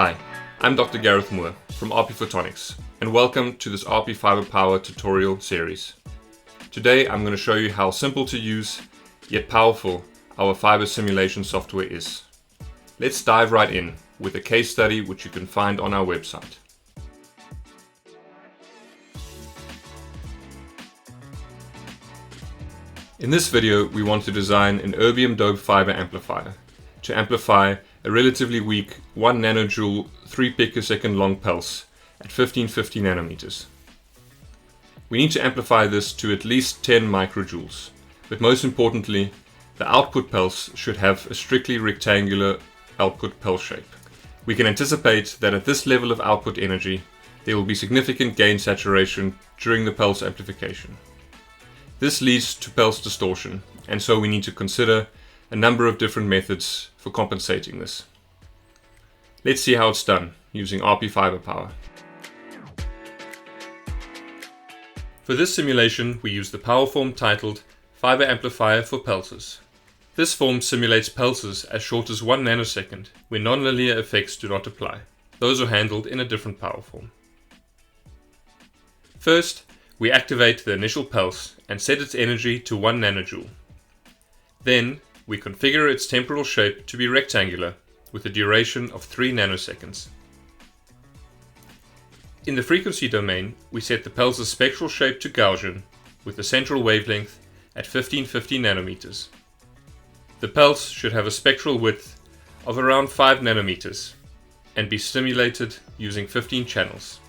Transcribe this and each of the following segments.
Hi, I'm Dr. Gareth Moore from RP Photonics, and welcome to this RP Fiber Power tutorial series. Today I'm going to show you how simple to use, yet powerful, our fiber simulation software is. Let's dive right in with a case study which you can find on our website. In this video we want to design an erbium-doped fiber amplifier to amplify a relatively weak 1 nanojoule 3 picosecond long pulse at 1550 nanometers. We need to amplify this to at least 10 microjoules, but most importantly, the output pulse should have a strictly rectangular output pulse shape. We can anticipate that at this level of output energy, there will be significant gain saturation during the pulse amplification. This leads to pulse distortion, and so we need to consider a number of different methods for compensating this. Let's see how it's done using RP Fiber Power. For this simulation, we use the power form titled Fiber Amplifier for Pulses. This form simulates pulses as short as 1 nanosecond where nonlinear effects do not apply. Those are handled in a different power form. First, we activate the initial pulse and set its energy to 1 nanojoule. Then, we configure its temporal shape to be rectangular with a duration of 3 nanoseconds. In the frequency domain, we set the pulse's spectral shape to Gaussian with the central wavelength at 1550 nanometers. The pulse should have a spectral width of around 5 nanometers and be stimulated using 15 channels.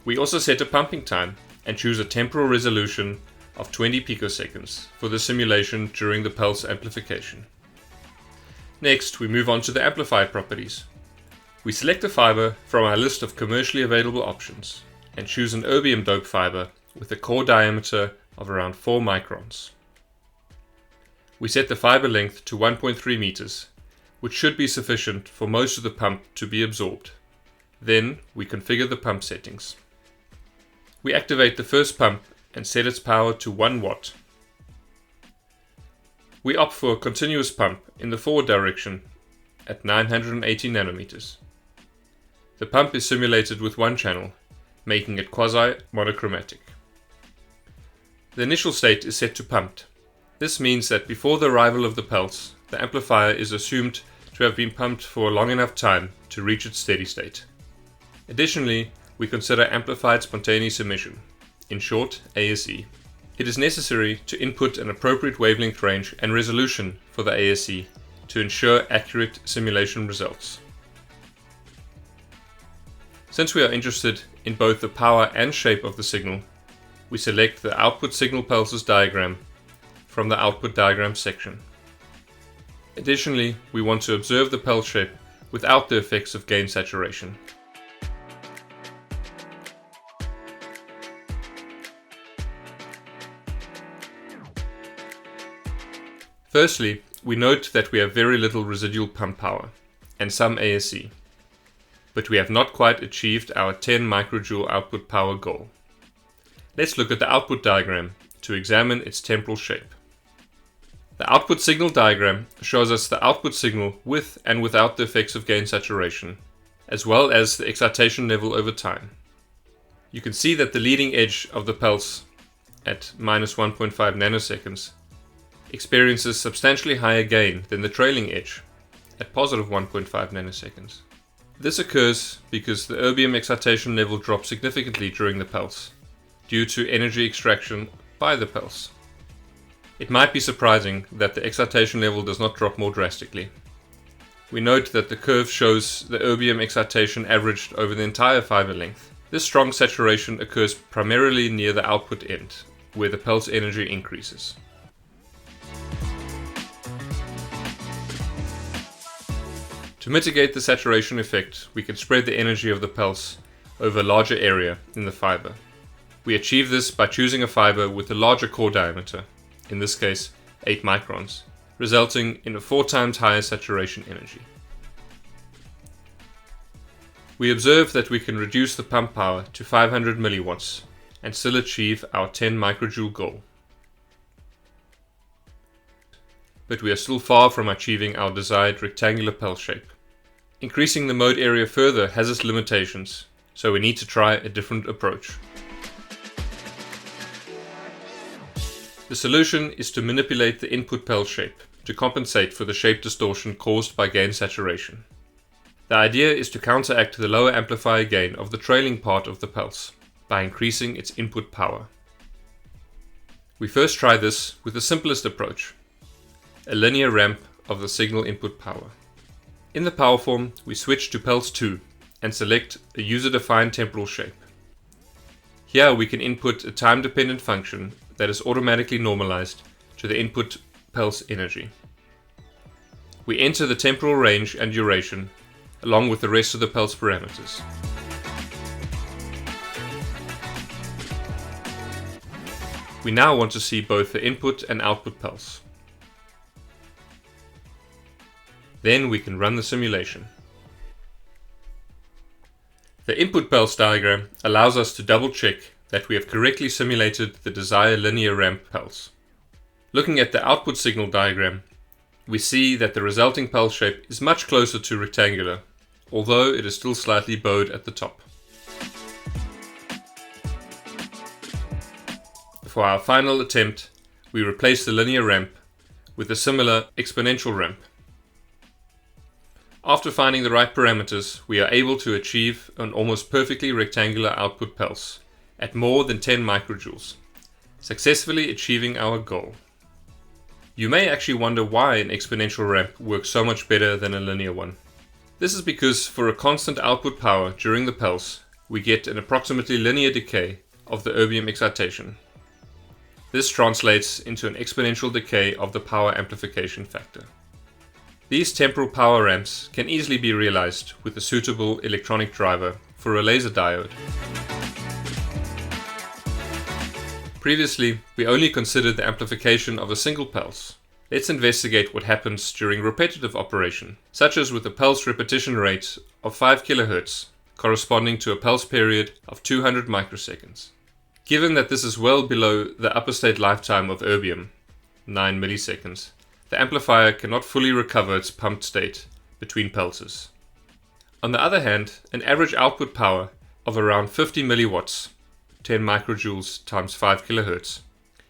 We also set a pumping time and choose a temporal resolution of 20 picoseconds for the simulation during the pulse amplification. Next, we move on to the amplifier properties. We select a fiber from our list of commercially available options and choose an erbium-doped fiber with a core diameter of around 4 microns. We set the fiber length to 1.3 meters, which should be sufficient for most of the pump to be absorbed. Then, we configure the pump settings. We activate the first pump and set its power to 1 watt. We opt for a continuous pump in the forward direction at 980 nanometers. The pump is simulated with one channel, making it quasi-monochromatic. The initial state is set to pumped. This means that before the arrival of the pulse, the amplifier is assumed to have been pumped for a long enough time to reach its steady state. Additionally, we consider amplified spontaneous emission, in short ASE. It is necessary to input an appropriate wavelength range and resolution for the ASE to ensure accurate simulation results. Since we are interested in both the power and shape of the signal, we select the output signal pulses diagram from the output diagram section. Additionally, we want to observe the pulse shape without the effects of gain saturation. Firstly, we note that we have very little residual pump power and some ASE, but we have not quite achieved our 10 microjoule output power goal. Let's look at the output diagram to examine its temporal shape. The output signal diagram shows us the output signal with and without the effects of gain saturation, as well as the excitation level over time. You can see that the leading edge of the pulse at -1.5 nanoseconds experiences substantially higher gain than the trailing edge at positive 1.5 nanoseconds. This occurs because the erbium excitation level drops significantly during the pulse due to energy extraction by the pulse. It might be surprising that the excitation level does not drop more drastically. We note that the curve shows the erbium excitation averaged over the entire fiber length. This strong saturation occurs primarily near the output end, where the pulse energy increases. To mitigate the saturation effect, we can spread the energy of the pulse over a larger area in the fiber. We achieve this by choosing a fiber with a larger core diameter, in this case 8 microns, resulting in a 4 times higher saturation energy. We observe that we can reduce the pump power to 500 milliwatts and still achieve our 10 microjoule goal. But we are still far from achieving our desired rectangular pulse shape. Increasing the mode area further has its limitations, so we need to try a different approach. The solution is to manipulate the input pulse shape to compensate for the shape distortion caused by gain saturation. The idea is to counteract the lower amplifier gain of the trailing part of the pulse by increasing its input power. We first try this with the simplest approach, a linear ramp of the signal input power. In the power form, we switch to pulse 2 and select a user-defined temporal shape. Here we can input a time-dependent function that is automatically normalized to the input pulse energy. We enter the temporal range and duration along with the rest of the pulse parameters. We now want to see both the input and output pulse. Then we can run the simulation. The input pulse diagram allows us to double check that we have correctly simulated the desired linear ramp pulse. Looking at the output signal diagram, we see that the resulting pulse shape is much closer to rectangular, although it is still slightly bowed at the top. For our final attempt, we replace the linear ramp with a similar exponential ramp. After finding the right parameters, we are able to achieve an almost perfectly rectangular output pulse at more than 10 microjoules, successfully achieving our goal. You may actually wonder why an exponential ramp works so much better than a linear one. This is because for a constant output power during the pulse, we get an approximately linear decay of the erbium excitation. This translates into an exponential decay of the power amplification factor. These temporal power ramps can easily be realized with a suitable electronic driver for a laser diode. Previously, we only considered the amplification of a single pulse. Let's investigate what happens during repetitive operation, such as with a pulse repetition rate of 5 kHz, corresponding to a pulse period of 200 microseconds. Given that this is well below the upper state lifetime of erbium, 9 milliseconds, the amplifier cannot fully recover its pumped state between pulses. On the other hand, an average output power of around 50 milliwatts, 10 microjoules times 5 kHz,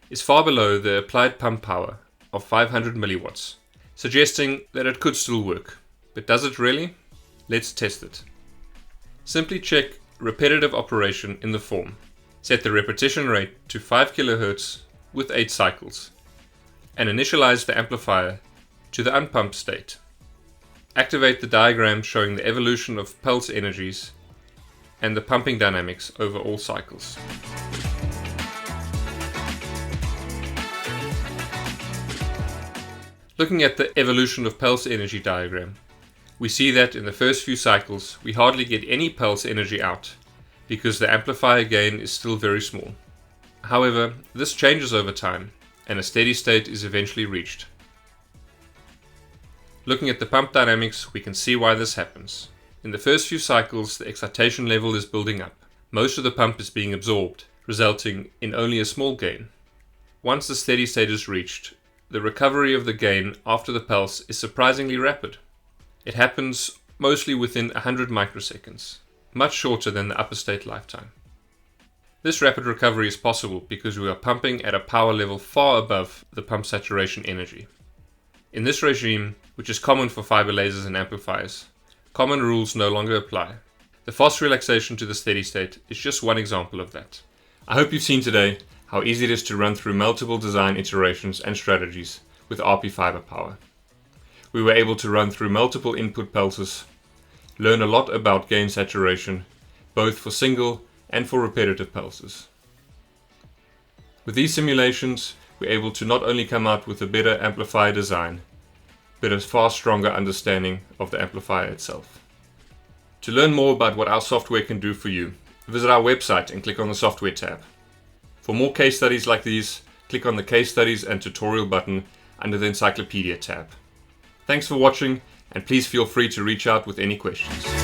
is far below the applied pump power of 500 milliwatts, suggesting that it could still work. But does it really? Let's test it. Simply check repetitive operation in the form. Set the repetition rate to 5 kHz with 8 cycles, and initialize the amplifier to the unpumped state. Activate the diagram showing the evolution of pulse energies and the pumping dynamics over all cycles. Looking at the evolution of pulse energy diagram, we see that in the first few cycles we hardly get any pulse energy out because the amplifier gain is still very small. However, this changes over time and a steady state is eventually reached. Looking at the pump dynamics, we can see why this happens. In the first few cycles, the excitation level is building up. Most of the pump is being absorbed, resulting in only a small gain. Once the steady state is reached, the recovery of the gain after the pulse is surprisingly rapid. It happens mostly within 100 microseconds, much shorter than the upper state lifetime. This rapid recovery is possible because we are pumping at a power level far above the pump saturation energy. In this regime, which is common for fiber lasers and amplifiers, common rules no longer apply. The fast relaxation to the steady state is just one example of that. I hope you've seen today how easy it is to run through multiple design iterations and strategies with RP fiber power. We were able to run through multiple input pulses, learn a lot about gain saturation, both for single and for repetitive pulses. With these simulations, we're able to not only come out with a better amplifier design, but a far stronger understanding of the amplifier itself. To learn more about what our software can do for you, visit our website and click on the software tab. For more case studies like these, click on the case studies and tutorial button under the encyclopedia tab. Thanks for watching, and please feel free to reach out with any questions.